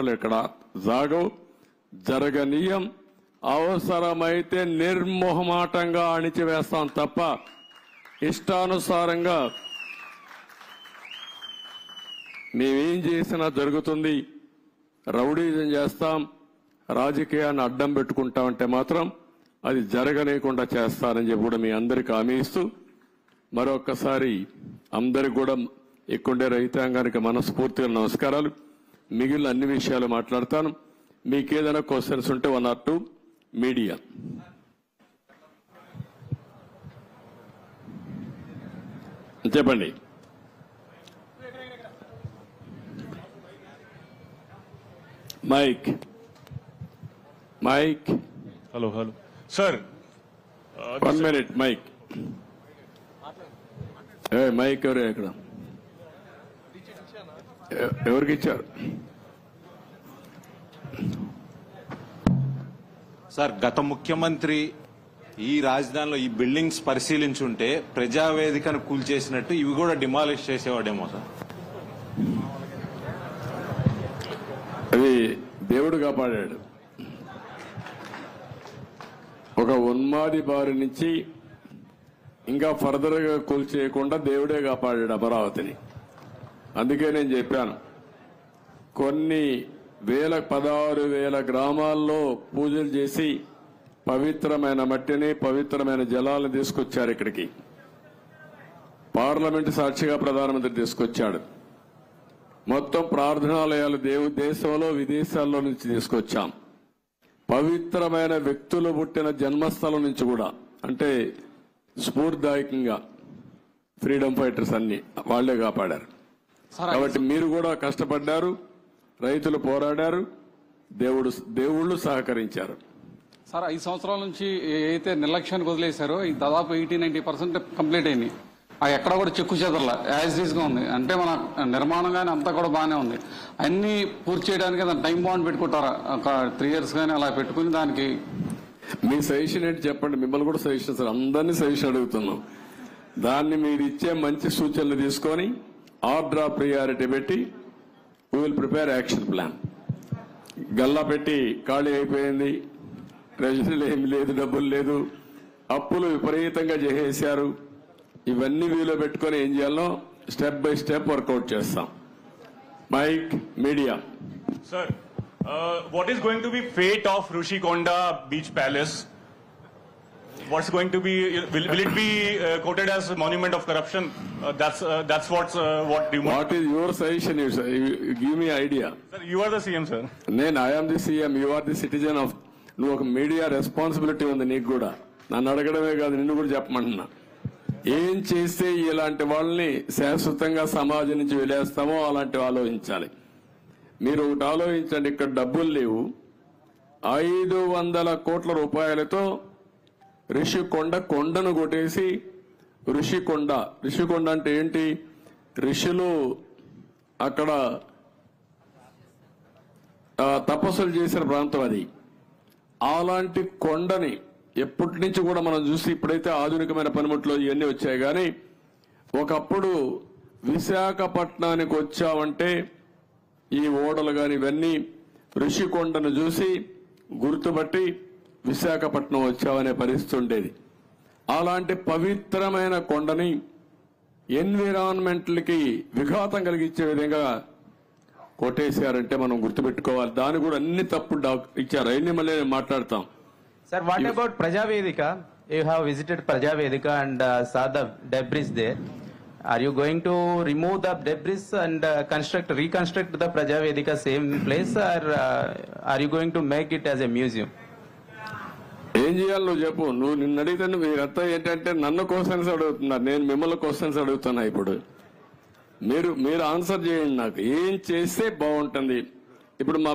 మాటలు ఇక్కడ జరగనీయం. అవసరమైతే నిర్మోహమాటంగా అణిచివేస్తాం తప్ప ఇష్టానుసారంగా మేమేం చేసినా జరుగుతుంది. రౌడీజం చేస్తాం, రాజకీయాన్ని అడ్డం పెట్టుకుంటామంటే మాత్రం అది జరగలేకుండా చేస్తారని చెప్పి కూడా మీ అందరికీ హామీ ఇస్తూ మరొక్కసారి అందరికి కూడా ఇక్కడే రైతాంగానికి మనస్ఫూర్తిగా నమస్కారాలు. మిగిలిన అన్ని విషయాలు మాట్లాడతాను. మీకు ఏదైనా క్వశ్చన్స్ ఉంటే 1 or 2 మీడియా. చెప్పండి. Mic. Hello sir, 1 minute mic. Mic ఎవరు ఇక్కడ ఎవరికి ఇచ్చారు? సార్, గత ముఖ్యమంత్రి ఈ రాజధానిలో ఈ బిల్డింగ్స్ పరిశీలించుంటే ప్రజావేదికను కూల్చేసినట్టు ఇవి కూడా డిమాలిష్ చేసేవాడేమో సార్. అది దేవుడు కాపాడాడు. ఒక ఉన్మాది బారి నుంచి ఇంకా ఫర్దర్ గా కూల్చేయకుండా దేవుడే కాపాడాడు అమరావతిని. అందుకే నేను చెప్పాను, కొన్ని 16,000 గ్రామాల్లో పూజలు చేసి పవిత్రమైన మట్టిని పవిత్రమైన జలాలను తీసుకొచ్చారు ఇక్కడికి. పార్లమెంటు సాక్షిగా ప్రధానమంత్రి తీసుకొచ్చాడు. మొత్తం ప్రార్థనాలయాలు దేశంలో విదేశాల్లో నుంచి తీసుకొచ్చాం. పవిత్రమైన వ్యక్తులు పుట్టిన జన్మస్థలం నుంచి కూడా, అంటే స్ఫూర్తిదాయకంగా ఫ్రీడమ్ ఫైటర్స్ అన్ని వాళ్లే కాపాడారు. కాబట్టి మీరు కూడా కష్టపడ్డారు, రైతులు పోరాడారు, దేవుళ్ళు సహకరించారు. సార్, 5 సంవత్సరాల నుంచి ఏదైతే నిర్లక్ష్యానికి వదిలేశారో ఈ దాదాపు 80-90% కంప్లీట్ అయింది. అది ఎక్కడ కూడా చెక్కు చెదరలా, యాజ్ ఈజ్ గా ఉంది. అంటే మన నిర్మాణం కానీ అంతా కూడా బాగానే ఉంది. అన్ని పూర్తి చేయడానికి దాని టైం బాండ్ పెట్టుకుంటారా? ఒక 3 years కానీ అలా పెట్టుకుని దానికి మీ సజెషన్ ఏంటి చెప్పండి. మిమ్మల్ని కూడా సజెషన్ సార్, అందరినీ సజెషన్ అడుగుతున్నాం. దాన్ని మీరు ఇచ్చే మంచి సూచనలు తీసుకొని ఆర్డర్ ఆఫ్ ప్రియారిటీ పెట్టి we will prepare action plan. Galla పెట్టి ఖాళీ అయిపోయింది, ట్రెజరీలో ఏమి లేదు, డబ్బులు లేదు, అప్పులు విపరీతంగా చేసేశారు. ఇవన్నీ వీలో పెట్టుకొని ఏం చేయాలో స్టెప్ బై స్టెప్ వర్కౌట్ చేస్తాం. Mic media. Sir, what is going to be fate of Rushikonda Beach Palace? What's going to be? Will it be quoted as a monument of corruption? That's what you want. What is your suggestion? You give me idea. Sir, you are the CM, sir. I am the CM. You are the citizen of. నువ్వు ఒక media responsibility ఉంది నీకు కూడా. నన్ను అడగడమే కాదు, నిన్ను కూడా చెప్పమంటున్నా. ఏం చేస్తే ఇలాంటి వాళ్ళని శాశ్వతంగా సమాజం నుంచి వెలేస్తామో అలాంటి ఆలోచించాలి. మీరు ఒకటి ఆలోచించండి, ఇక్కడ డబ్బులు లేవు. 500 కోట్ల రూపాయలతో కొండను కొట్టేసి ఋషికొండ అంటే ఏంటి? ఋషులు అక్కడ తపస్సులు చేసిన ప్రాంతం అది. అలాంటి కొండని ఎప్పటి నుంచి కూడా మనం చూసి, ఇప్పుడైతే ఆధునికమైన పనిముట్లు ఇవన్నీ వచ్చాయి, కానీ ఒకప్పుడు విశాఖపట్నానికి వచ్చామంటే ఈ ఓడలు కానీ ఇవన్నీ ఋషికొండను చూసి గుర్తుపట్టి విశాఖపట్నం వచ్చామనే పరిస్థితి ఉండేది. అలాంటి పవిత్రమైన కొండని ఎన్విరాన్మెంట్లకి విఘాతం కలిగించే విధంగా కొట్టేశారంటే మనం గుర్తుపెట్టుకోవాలి. దాని కూడా అన్ని తప్పుడు ఇచ్చారు. అవన్నీ మళ్ళీ మాట్లాడతాం. Sir, what about Prajavedika? You have visited Prajavedika and saw the debris there. Are you going to remove the debris and reconstruct the Prajavedika same place, or are you going to make it as a museum? ఏం చేయాలి నువ్వు చెప్పు. నువ్వు నిన్ను అడిగితే మీరంతా ఏంటంటే నన్ను క్వశ్చన్స్ అడుగుతున్నారు, నేను మిమ్మల్ని క్వశ్చన్స్ అడుగుతున్నా. ఇప్పుడు మీరు ఆన్సర్ చేయండి. నాకు ఏం చేస్తే బాగుంటుంది. ఇప్పుడు మా